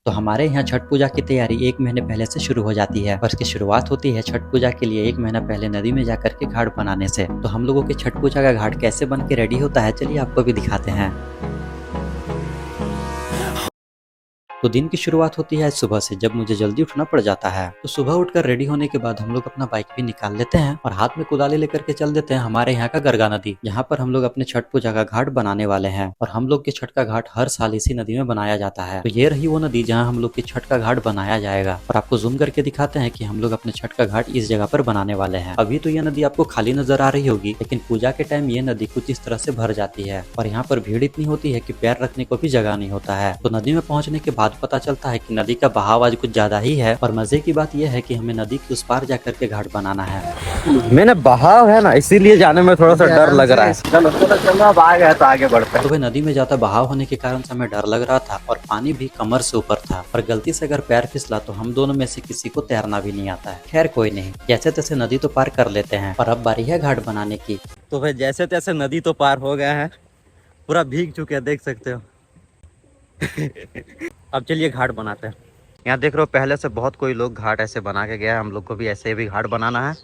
तो हमारे यहाँ छठ पूजा की तैयारी 1 महीने पहले से शुरू हो जाती है और इसकी शुरुआत होती है छठ पूजा के लिए 1 महीना पहले नदी में जाकर के घाट बनाने से। तो हम लोगों के छठ पूजा का घाट कैसे बन के रेडी होता है, चलिए आपको भी दिखाते हैं। तो दिन की शुरुआत होती है सुबह से, जब मुझे जल्दी उठना पड़ जाता है। तो सुबह उठकर रेडी होने के बाद हम लोग अपना बाइक भी निकाल लेते हैं और हाथ में कुदाली लेकर के चल देते हैं हमारे यहाँ का गरगा नदी, जहाँ पर हम लोग अपने छठ पूजा का घाट बनाने वाले हैं। और हम लोग के छठ का घाट हर साल इसी नदी में बनाया जाता है। तो ये रही वो नदी जहाँ हम लोग के छठ का घाट बनाया जाएगा। और आपको जूम करके दिखाते हैं कि हम लोग अपने छठ का घाट इस जगह पर बनाने वाले हैं। अभी तो ये नदी आपको खाली नजर आ रही होगी, लेकिन पूजा के टाइम ये नदी कुछ इस तरह से भर जाती है और यहाँ पर भीड़ इतनी होती है कि पैर रखने को भी जगह नहीं होता है। तो नदी में पहुँचने के बाद पता चलता है नदी का बहाव आज कुछ ज्यादा ही है। और मजे की बात यह है कि हमें नदी के उस पार जाकर के घाट बनाना है। मैंने बहाव है ना, इसीलिए जाने में थोड़ा सा डर लग रहा है। चलो अब आ गया तो आगे बढ़ते हैं। तो वह नदी में ज्यादा बहाव होने के कारण से हमें डर लग रहा था और पानी भी कमर से ऊपर था और गलती से अगर पैर फिसला तो हम दोनों में से किसी को तैरना भी नहीं आता है। खैर कोई नहीं, जैसे तैसे नदी तो पार कर लेते हैं और अब बारी है घाट बनाने की। तो भाई जैसे तैसे नदी तो पार हो गया है, पूरा भीग चुके हैं, देख सकते हो। अब चलिए घाट बनाते हैं। यहाँ देख रहे हो पहले से बहुत कोई लोग घाट ऐसे बना के गया है, हम लोग को भी ऐसे भी घाट बनाना है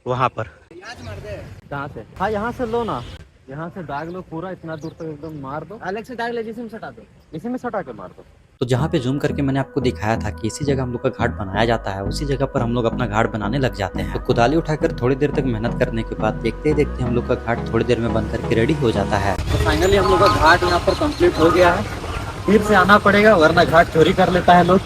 वहाँ पर। कहाँ से? हाँ यहाँ से लो ना, यहाँ से दाग लो पूरा इतना दूर तक एकदम मार दो, अलग से दाग ले, जिसमें सटा दो, इसी में सटा के मार दो। तो जहाँ पे जूम करके मैंने आपको दिखाया था कि इसी जगह हम लोग का घाट बनाया जाता है, उसी जगह पर हम लोग अपना घाट बनाने लग जाते हैं। तो कुदाली उठाकर थोड़ी देर तक मेहनत करने के बाद देखते ही देखते हम लोग का घाट थोड़ी देर में बन करके रेडी हो जाता है। तो फाइनली हम लोग का घाट यहाँ पर कंप्लीट हो गया है। फिर से आना पड़ेगा वरना घाट चोरी कर लेता है लोग।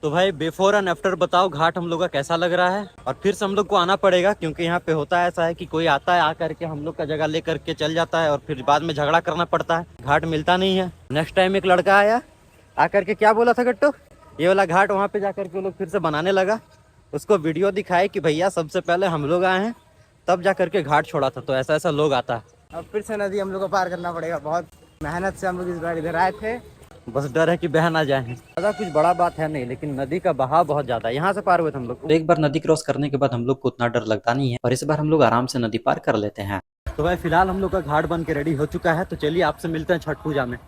तो भाई बिफोर एंड आफ्टर बताओ घाट हम लोग का कैसा लग रहा है। और फिर से हम लोग को आना पड़ेगा क्योंकि यहाँ पे होता है ऐसा है कि कोई आता है आकर के हम लोग का जगह ले करके चल जाता है और फिर बाद में झगड़ा करना पड़ता है, घाट मिलता नहीं है। नेक्स्ट टाइम एक लड़का आया आकर के क्या बोला था गट्टू, ये वाला घाट वहाँ पे जाकर के वो लोग फिर से बनाने लगा। उसको वीडियो दिखाए कि भैया सबसे पहले हम लोग आए हैं तब जा करके घाट छोड़ा था। तो ऐसा ऐसा लोग आता है। अब फिर से नदी हम लोग को पार करना पड़ेगा। बहुत मेहनत से हम लोग इस बार इधर आए थे, बस डर है कि बह ना जाए। ज़्यादा कुछ बड़ा बात है नहीं, लेकिन नदी का बहाव बहुत ज्यादा है। यहाँ से पार हुए थे हम लोग। तो एक बार नदी क्रॉस करने के बाद हम लोग को उतना डर लगता नहीं है और इस बार हम लोग आराम से नदी पार कर लेते हैं। तो भाई फिलहाल हम लोग का घाट बन के रेडी हो चुका है। तो चलिए आपसे मिलते हैं छठ पूजा में।